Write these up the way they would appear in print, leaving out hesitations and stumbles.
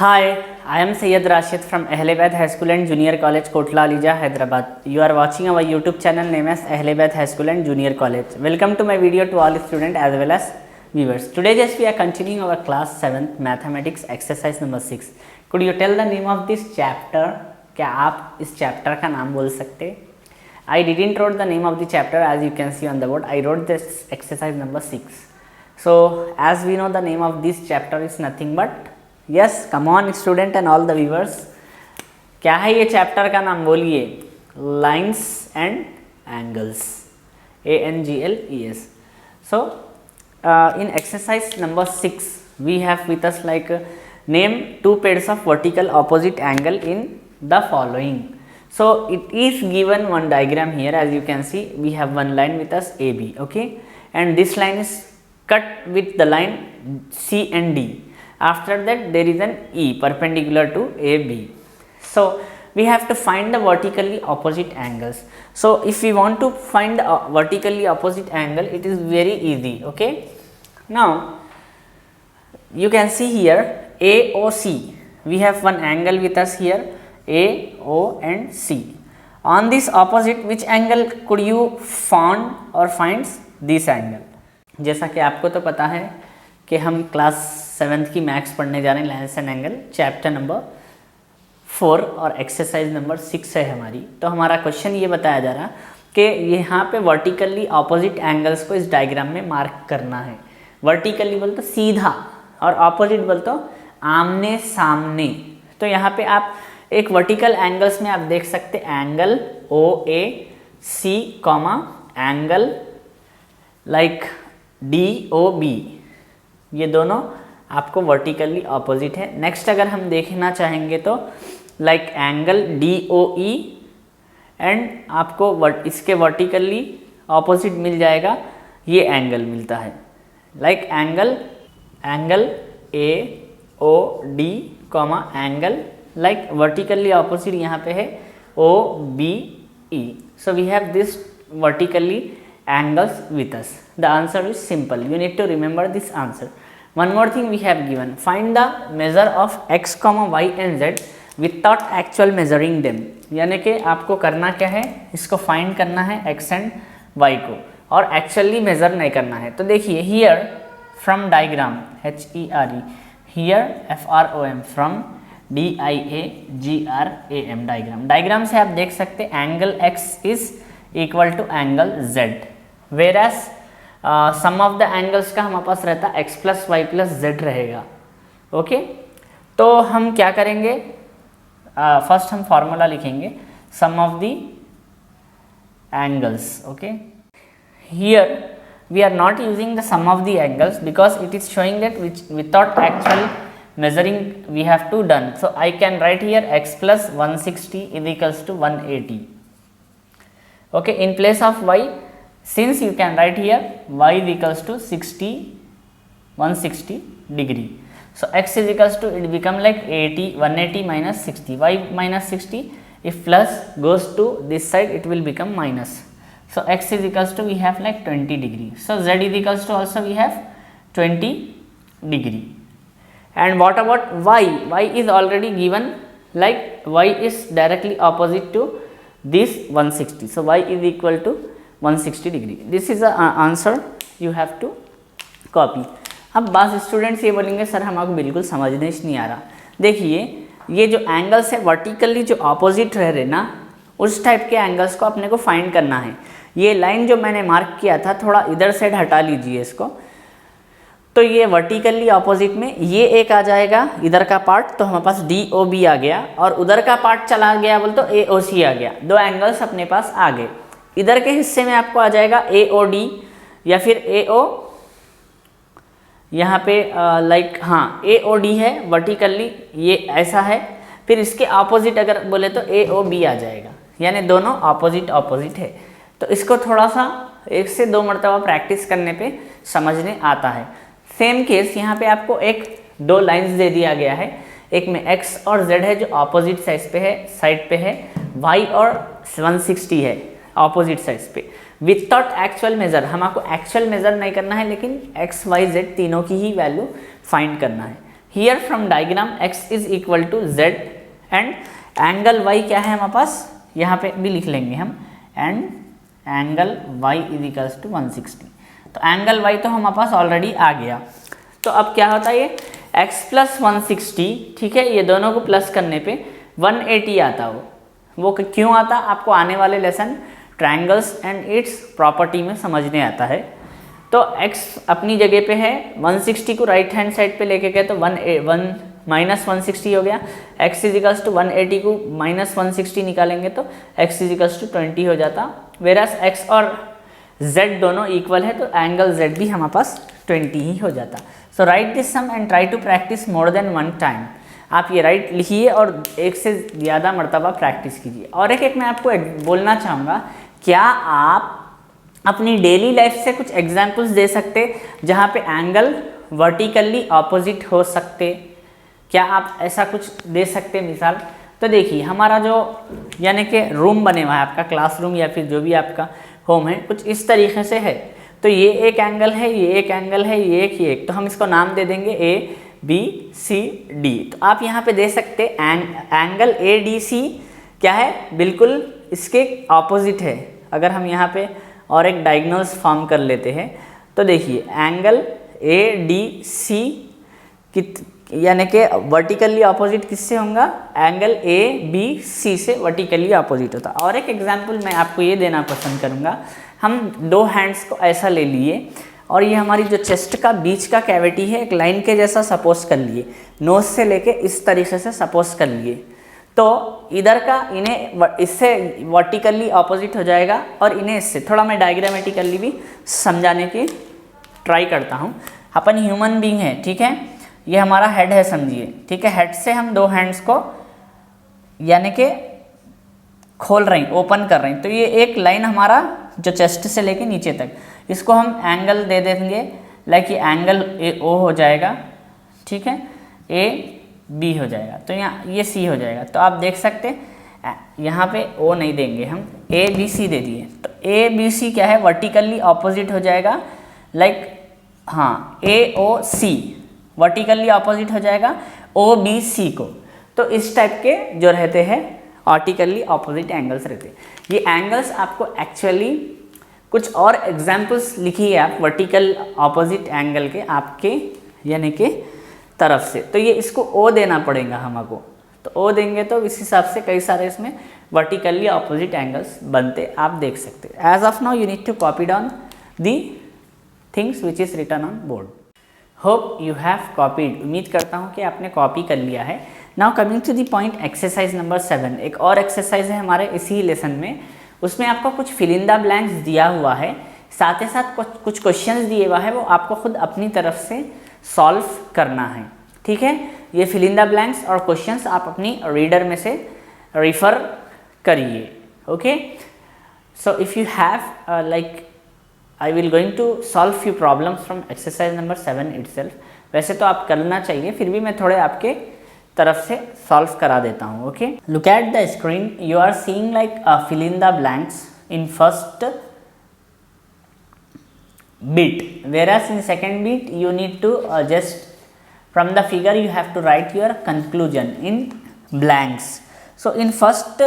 Hi, I am Syed Rashid from Ahlebad High School and Junior College, Kotla Alija, Hyderabad. You are watching our YouTube channel named as Ahlebad High School and Junior College. Welcome to my video to all students as well as viewers. Today just we are continuing our class 7th mathematics exercise number 6. Could you tell the name of this chapter? क्या आप इस chapter का नाम बोल सकते? I didn't wrote the name of the chapter as you can see on the board. I wrote this exercise number 6. So as we know the name of this chapter is nothing but yes come on student and all the viewers, क्या है ये chapter का नाम बोलिए? Lines and angles, ANGLES. So in exercise number 6 we have with us like name two pairs of vertical opposite angle in the following. So it is given one diagram here as you can see. We have one line with us AB, okay, and this line is cut with the line C and D. After that there is an E perpendicular to AB. So we have to find the vertically opposite angles. So if we want to find the vertically opposite angle, it is very easy. Okay, now you can see here AOC. We have one angle with us here, AO and C. On this opposite, which angle could you found or finds this angle? जैसा कि आपको तो पता है कि हम class 7th की maths पढ़ने जा रहे हैं, lines and angle, chapter number 4 और एक्सरसाइज नंबर 6 है हमारी. तो हमारा क्वेश्चन ये बताया जा रहा कि यहाँ पे वर्टिकली ऑपोजिट एंगल्स को इस डायग्राम में मार्क करना है. वर्टिकली बोल तो सीधा और ऑपोजिट बोल तो आमने सामने. तो यहाँ पे आप एक वर्टिकल एंगल्स में आप देख सकते angle OAC comma angle like DOB, ये दोनों आपको वर्टिकली ऑपोजिट है. नेक्स्ट अगर हम देखना चाहेंगे तो लाइक एंगल DOE एंड आपको इसके वर्टिकली ऑपोजिट मिल जाएगा, ये एंगल मिलता है like angle AOD comma angle like vertically opposite यहाँ पे है OBE. So we have this vertically angles with us. The answer is simple. You need to remember this answer. One more thing we have given. Find the measure of x, y and z without actual measuring them. यानी कि आपको करना क्या है, इसको find करना है x and y को, और एक्चुअली मेजर नहीं करना है. तो देखिए here from diagram HERE, here FROM from DIAGRAM diagram से आप देख सकते angle x is equal to angle z, whereas sum of the angles का हमारे पास रहता x plus Y plus Z रहेगा. ओके, तो हम क्या करेंगे, फर्स्ट हम फॉर्मूला लिखेंगे sum of the angles. Okay, here we are not using the sum of the angles because it is showing that without actual measuring we have to done. So I can write here x plus 160 is equals to 180. Okay, in place of y, since you can write here y is equals to 160 degree. So x is equals to, it become like 180 minus 60. y minus 60, if plus goes to this side it will become minus. So x is equals to, we have like 20 degree. So z is equals to also we have 20 degree. And what about y? Y is already given, like y is directly opposite to this 160. So y is equal to 160 degree. This is the answer you have to copy. अब बस students ये बोलेंगे sir हमको बिल्कुल समझने नहीं आ रहा. देखिए ये जो एंगल्स है वर्टिकली जो ऑपोजिट रह रहे ना, उस टाइप के एंगल्स को अपने को फाइंड करना है. ये लाइन जो मैंने मार्क किया था थोड़ा इधर साइड हटा लीजिए इसको, तो ये वर्टिकली ऑपोजिट में ये एक आ जाएगा इधर का पार्ट, तो हमारे पास DOB आ गया, और उधर का पार्ट चला गया बोल तो AOC आ गया. दो एंगल्स अपने पास आ गए. इधर के हिस्से में आपको आ जाएगा AOD या फिर AO, यहाँ पे लाइक हाँ AOD है वर्टिकली, ये ऐसा है. फिर इसके ऑपोजिट अगर बोले तो AOB आ जाएगा, यानी दोनों ऑपोजिट है. तो इसको थोड़ा सा 1 से 2 मरतबा प्रैक्टिस करने पे समझने आता है. सेम केस यहाँ पे आपको दो लाइंस दे दिया गया है, एक में x और z है जो ऑपोजिट साइड पे है, y और 160 है ऑपोजिट साइड पे. विदाउट एक्चुअल मेजर, हमको एक्चुअल मेजर नहीं करना है लेकिन x y z तीनों की ही वैल्यू फाइंड करना है. Here from diagram x is equal to z and angle y क्या है हमारे पास, यहाँ पे भी लिख लेंगे हम, and angle y is equals to 160। तो एंगल y तो हमारे पास ऑलरेडी आ गया। तो अब क्या होता है, ये x प्लस 160, ठीक है, ये दोनों को प्लस करने पे 180 आता। वो क्यों आता, आपको आने वाले lesson triangles and it's property में समझने आता है। तो x अपनी जगह पे है, 160 को राइट हैंड साइड पे लेके गए तो 1 माइनस 160 हो गया। x इज इक्वल्स टू 180 को माइनस 160 निकालेंगे तो x इज इक्वल्स टू 20 हो जाता। वेरास x और z दोनों इक्वल है तो एंगल z भी हमारे पास 20 ही हो जाता। So write this sum and try to practice more than 1 time. आप ये राइट लिखिए और एक से ज़्यादा मरतबा प्रैक्टिस कीजिए। और एक मैं आपको बोलना चाहूँगा, क्या आप अपनी डेली लाइफ से कुछ एग्जाम्पल्स दे सकते जहाँ पे एंगल वर्टिकली ऑपोजिट हो सकते? क्या आप ऐसा कुछ दे सकते मिसाल? तो देखिए हमारा जो यानी कि रूम बने हुआ है, आपका क्लासरूम या फिर जो भी आपका होम है, कुछ इस तरीके से है। तो ये एक एंगल है, ये एक एंगल है, ये एक, तो हम इसको नाम दे देंगे ABCD। तो आप यहाँ पे दे सकते एंगल ADC क्या है, बिल्कुल इसके ऑपोजिट है। अगर हम यहाँ पे और एक डायगोनल्स फॉर्म कर लेते हैं तो देखिए एंगल ADC यानी कि वर्टिकली ऑपोजिट किससे होगा, एंगल ABC से वर्टिकली ऑपोजिट होता। और एक एग्जांपल मैं आपको ये देना पसंद करूँगा, हम दो हैंड्स को ऐसा ले लिए और ये हमारी जो चेस्ट का बीच का कैविटी है एक लाइन के जैसा सपोज कर लिए, नोज से लेके इस तरीके से सपोज कर लिए, तो इधर का इन्हें इससे वर्टिकली ऑपोजिट हो जाएगा और इन्हें इससे। थोड़ा मैं डायग्रामेटिकली भी समझाने की ट्राई करता हूँ। अपन ह्यूमन बीइंग है, ठीक है, ये हमारा हेड है समझिए, ठीक है, हेड से हम दो हैंड्स को यानी कि खोल रहे हैं, ओपन कर रहे हैं, तो ये एक लाइन हमारा जो चेस्ट से लेके नीचे तक, इसको हम एंगल दे देंगे, लाइक ये एंगल AO हो जाएगा, ठीक है, AB हो जाएगा, तो यहाँ ये C हो जाएगा। तो आप देख सकते यहाँ पे O नहीं देंगे, हम ABC दे दिए, तो ABC क्या है, वर्टिकली ऑपोजिट हो जाएगा, लाइक हाँ AOC वर्टिकली ऑपोजिट हो जाएगा OBC को। तो इस टाइप के जो रहते हैं वर्टिकली ऑपोजिट एंगल्स रहते हैं। ये एंगल्स आपको एक्चुअली कुछ और एग्जाम्पल्स लिखिए आप वर्टिकल ऑपोजिट एंगल के आपके यानी कि तरफ से, तो ये इसको O देना पड़ेगा हमको। तो O देंगे तो इस हिसाब से कई सारे इसमें वर्टिकली ऑपोजिट एंगल्स बनते, आप देख सकते हैं। As of now you need to copy down the things which is written on board. Hope you have copied, उम्मीद करता हूँ कि आपने कॉपी कर लिया है। Now coming to the point, exercise number 7 एक और एक्सरसाइज है हमारे इसी लेसन में। उसमें आपको कुछ फिल इन द ब्लैंक्स दिया हुआ है, साथ ही साथ कुछ क्वेश्चंस दिए हुआ है, वो आपको खुद अपनी तरफ से सॉल्व करना है, ठीक है। ये फिल इन द ब्लैंक्स और क्वेश्चंस आप अपनी रीडर में से रिफ़र करिए, okay. So if you have like I will going to solve few problems from exercise number 7 itself। वैसे तो आप करना चाहिए, फिर भी मैं थोड़े आपके तरफ से सॉल्व करा देता हूँ, okay. Look at the screen, you are seeing like fill in the blanks in first bit, whereas in second bit you need to just from the figure you have to write your conclusion in blanks. So in first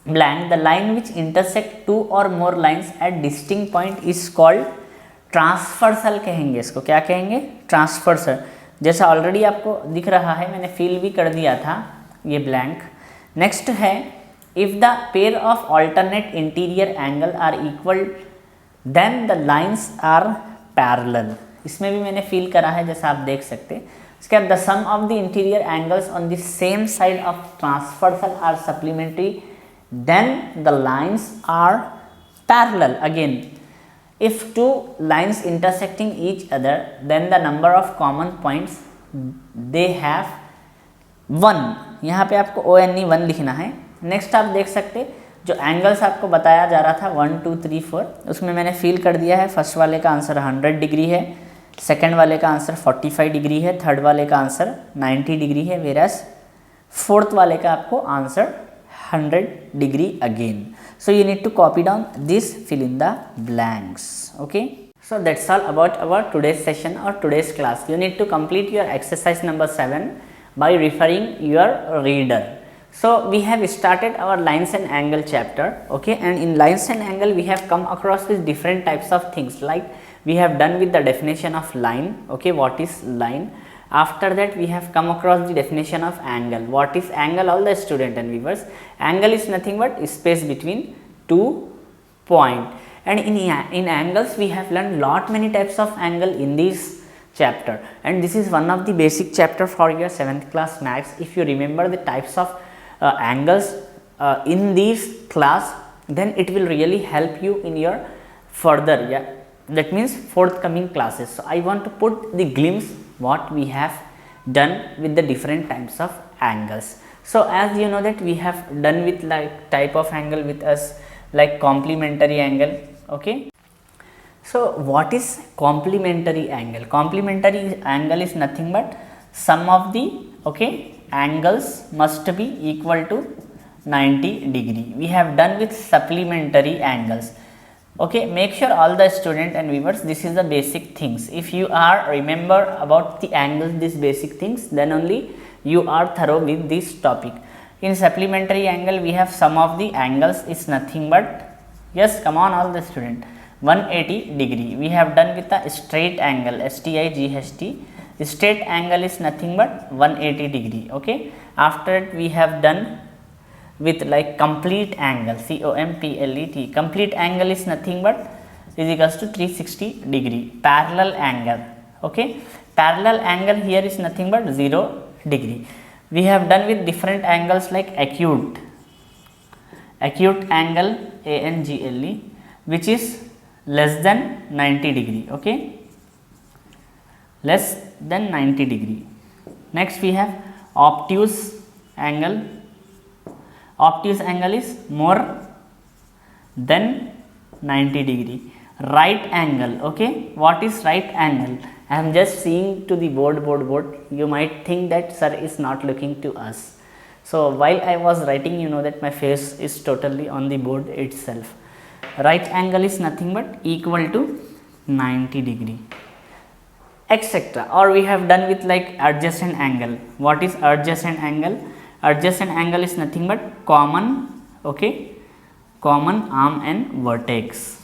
blank, the line which intersect two or more lines at distinct point is called transversal कहेंगे इसको। क्या कहेंगे? Transversal. जैसा already आपको दिख रहा है, मैंने फिल भी कर दिया था ये ब्लैंक। नेक्स्ट है, if the pair of alternate interior angle are equal then the lines are parallel. इसमें भी मैंने फिल करा है जैसा आप देख सकते हैं। उसके बाद the sum of the interior angles on the same side of transversal are supplementary then the lines are parallel. Again, if two lines intersecting each other, then the number of common points they have 1। यहाँ पे आपको ONE 1 लिखना है। Next आप देख सकते जो angles आपको बताया जा रहा था 1 2 3 4, उसमें मैंने फिल कर दिया है। फर्स्ट वाले का आंसर 100 डिग्री है, सेकेंड वाले का आंसर 45 डिग्री है, थर्ड वाले का आंसर 90 डिग्री है, वेरस फोर्थ वाले का आपको answer 100 degree again. So you need to copy down this fill in the blanks, okay। So that's all about our today's session or today's class. You need to complete your exercise number 7 by referring your reader. So we have started our lines and angle chapter, okay, and in lines and angle we have come across with different types of things, like we have done with the definition of line, okay, what is line. After that we have come across the definition of angle. What is angle, all the student and viewers? Angle is nothing but space between two points. And in angles we have learned lot many types of angle in this chapter, and this is one of the basic chapter for your 7th class maths. If you remember the types of angles in this class, then it will really help you in your further, that means forthcoming classes. So I want to put the glimpse what we have done with the different types of angles. So as you know that we have done with like type of angle with us like complementary angle, okay. So what is complementary angle? Complementary angle is nothing but sum of the, okay, angles must be equal to 90 degree. We have done with supplementary angles, okay. Make sure all the student and viewers, this is the basic things. If you are remember about the angles, these basic things, then only you are thorough with this topic. In supplementary angle we have sum of the angles is nothing but, yes, come on all the student, 180 degree. We have done with the straight angle, STIGHT. Straight angle is nothing but 180 degree, okay. After it we have done with like complete angle, COMPLET. Complete angle is nothing but is equals to 360 degree. Parallel angle, okay. Parallel angle here is nothing but 0 degree. We have done with different angles like acute angle, ANGLE, which is less than 90 degree, okay, less than 90 degree. Next we have obtuse angle. Obtuse angle is more than 90 degree. Right angle, okay. What is right angle? I am just seeing to the board. You might think that sir is not looking to us. So while I was writing, you know that my face is totally on the board itself. Right angle is nothing but equal to 90 degree, etc. Or we have done with like adjacent angle. What is adjacent angle? Adjacent angle is nothing but common, okay, common arm and vertex.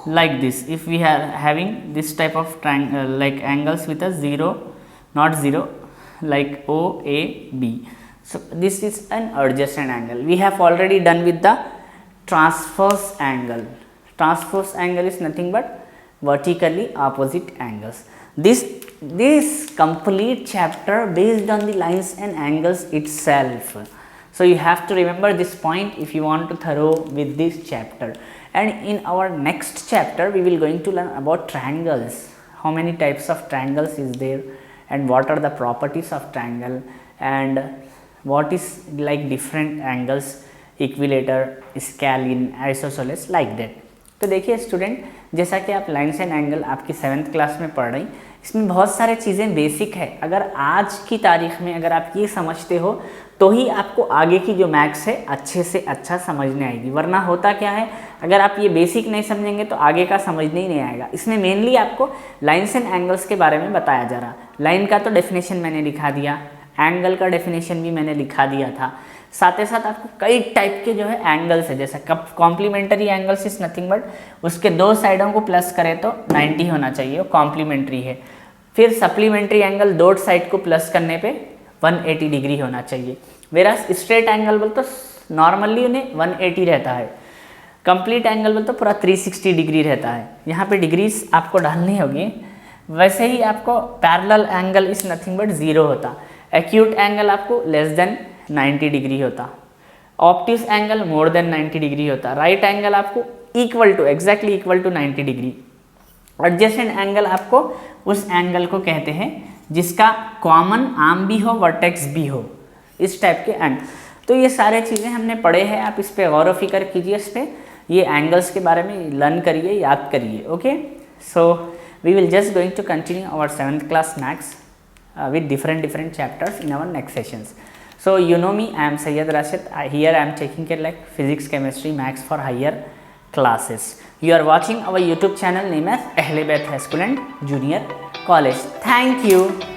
Like this. If we are having this type of triangle like angles with a 0, not 0, like OAB. So this is an adjacent angle. We have already done with the transverse angle. Transverse angle is nothing but vertically opposite angles. This complete chapter based on the lines and angles itself. So you have to remember this point if you want to thorough with this chapter. And in our next chapter we will going to learn about triangles. How many types of triangles is there, and what are the properties of triangle, and what is like different angles, equilateral, scalene, isosceles, like that. तो देखिए student, जैसा कि आप lines and angle आपकी 7th class में पढ़ रही, इसमें बहुत सारे चीज़ें बेसिक है. अगर आज की तारीख में अगर आप ये समझते हो तो ही आपको आगे की जो मैथ्स है अच्छे से अच्छा समझने आएगी. वरना होता क्या है, अगर आप ये बेसिक नहीं समझेंगे तो आगे का समझने ही नहीं आएगा. इसमें मेनली आपको लाइन्स एंड एंगल्स के बारे में बताया जा रहा. लाइन का तो डेफिनेशन मैंने लिखा दिया, एंगल का डेफिनेशन भी मैंने लिखा दिया था. साथ ही साथ आपको कई टाइप के जो है एंगल्स है, जैसा complementary angles is nothing but उसके दो साइडों को प्लस करें तो 90 होना चाहिए, वो कॉम्प्लीमेंट्री है. फिर सप्लीमेंट्री एंगल दो साइड को प्लस करने पे 180 डिग्री होना चाहिए. वेरा स्ट्रेट एंगल बोल तो नॉर्मली उन्हें 180 रहता है. कंप्लीट एंगल बोल तो पूरा 360 डिग्री रहता है. यहाँ पे डिग्रीज आपको डालनी होगी. वैसे ही आपको parallel angle is nothing but 0 होता. एक्यूट एंगल आपको लेस देन 90 डिग्री होता. Obtuse angle more than 90 degree होता. राइट एंगल आपको equal to exactly equal to 90 degree. Adjacent angle आपको उस एंगल को कहते हैं जिसका कॉमन आर्म भी हो, वर्टेक्स भी हो, इस टाइप के एंगल. तो ये सारे चीज़ें हमने पढ़े हैं, आप इस पर गौर व फिक्र कीजिए. इस पर ये एंगल्स के बारे में लर्न करिए, याद करिए. Okay, so we will just going to continue our 7th class maths with different chapters in our next sessions. So you know me, I am Syed Rashid. Here I am taking care like physics, chemistry, maths for higher classes. You are watching our YouTube channel name as Ahle Bait High School and Junior College. Thank you.